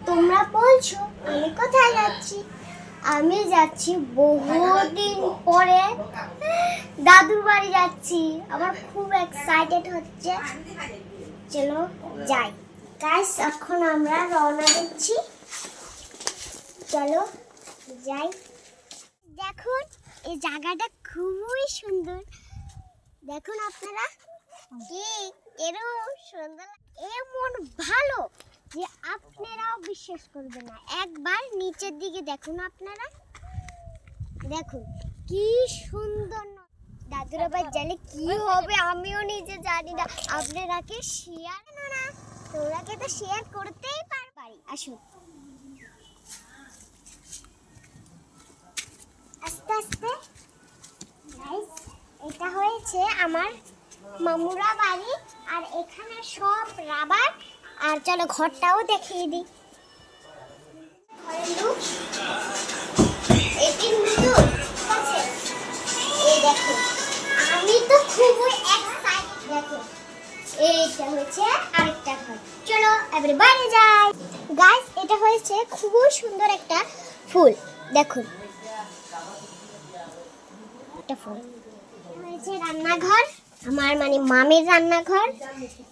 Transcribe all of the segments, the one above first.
তোমরা বলছো আমি কোথায় যাচ্ছি? আমি যাচ্ছি বহুদিন পরে দাদুর বাড়ি যাচ্ছি। আমার খুব এক্সাইটেড হচ্ছে। চলো যাই গাইস, এখন আমরা রওনা দিচ্ছি। চলো যাই। দেখুন এই জায়গাটা খুবই সুন্দর। দেখুন আপনারা কি এরকম সুন্দর, এমন ভালো যে আপনারাও বিশ্বাস করবেন না। একবার নিচের দিকে দেখুন, আপনারা দেখুন কি সুন্দর। দাদুর আবার জানে কি হবে আমিও নিজে জানি না। আপনারাকে শেয়ার না, তোরাকে তো শেয়ার করতেই পারি। আসুন আস্তে আস্তে। গাইস এটা হয়েছে আমার মামুরা বাড়ি, আর এখানে সব রাবার। আর চলো ঘরটাও দেখিয়ে দিই। এই দেখো, আমি তো খুবই এক্সাইটেড। দেখো এইটা হচ্ছে আরেকটা ঘর। চলো এবারে বাইরে যাই। গাইস এটা হয়েছে খুবই সুন্দর একটা ফুল। দেখুন একটা ফুল হয়েছে রান্নাঘর, আমার মানে মামির রান্নাঘর।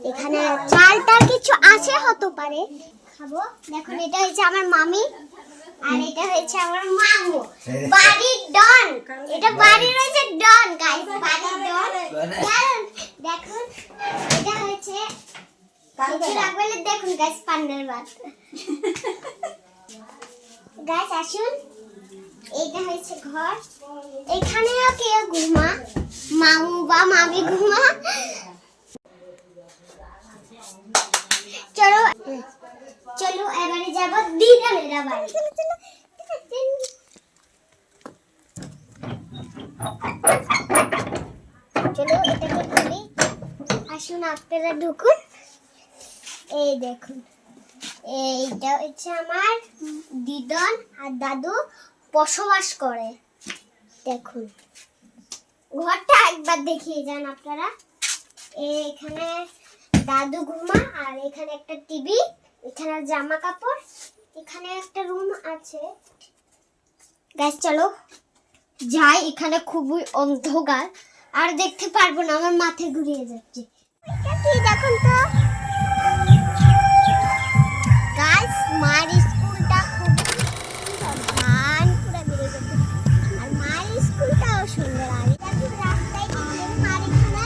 এখানে চালটা কিছু আছে হতে পারে, খাবো। দেখুন এটা হচ্ছে আমার মামি, আর এটা হচ্ছে আমার মামু। বাড়ির ডন, এটা বাড়ির হচ্ছে ডন গাইস, বাড়ির ডন। দেখুন এটা হচ্ছে কিছু রাখবেন। দেখুন গাইস পান্ডার ভাত। গাইস আসুন, এইটা হচ্ছে ঘর। এখানেও কেউ ঘুমা, মামু বা মামি ঘুমা। চলো চলো এবারে যাব দিদানের বাড়ি। চলো এটাকে খুলি। আসুন আপনারা ঢুকুন। এই দেখুন এইটা হচ্ছে আমার দিদন আর দাদু বসবাস করে। দেখুন ঘরটা একবার দেখিয়ে যান আপনারা। এখানে দাদু ঘুমা, আর এখানে একটা টিভি, এখানে জামা কাপড়, এখানে একটা রুম আছে। গাইস চলো যাই, এখানে খুবই অন্ধকার আর দেখতে পারবো না, আমার মাথায় ঘুরিয়ে যাচ্ছে। কি দেখুন তো গাইস, মার স্কুলটা খুব ধান পুরো বেড়ে গেছে, আর মার স্কুলটাও সুন্দর। আর রাস্তায় মার এখানে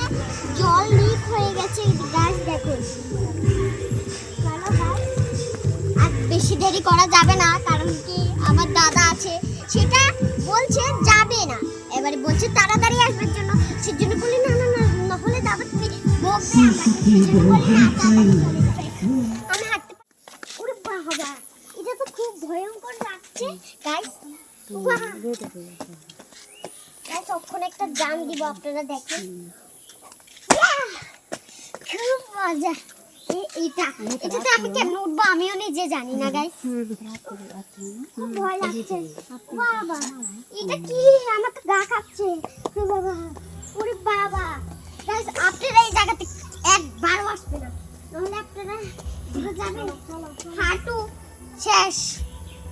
জল লিক হয়ে গেছে গাইস। দেখুন চলো গাইস, আর বেশি দেরি করা যাবে না, কারণ কি আমার দাদা আছে, সেটা বলছে যাবে না, এবারে বলছে তাড়াতাড়ি আসবার জন্য। সেজন্য বলি না না না, না হলে দাদা তুমি বকবে আমি হাঁটতে। ওরে বাবা, এটা তো খুব ভয়ঙ্কর লাগছে গাইস। গাইস ওখানে একটা জাম দিব, আপনারা দেখেন খুব মজা। এটাতে আমি কেমন উঠবো আমিও নিজে জানি না গাইস, খুব ভয় লাগছে। বাবা এটা কি, আমার তো গা কাঁপছে। বাবা ওরে বাবা। গাইস আপনারা এই জায়গাতে একবারও আসবে না, নাহলে আপনারা যাবেন হাঁটু শেষ।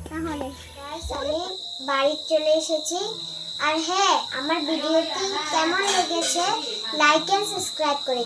তাহলে গাইস আমি বাড়ি চলে এসেছি। আর হ্যাঁ, আমার ভিডিওটি কেমন লেগেছে লাইক এন্ড সাবস্ক্রাইব করে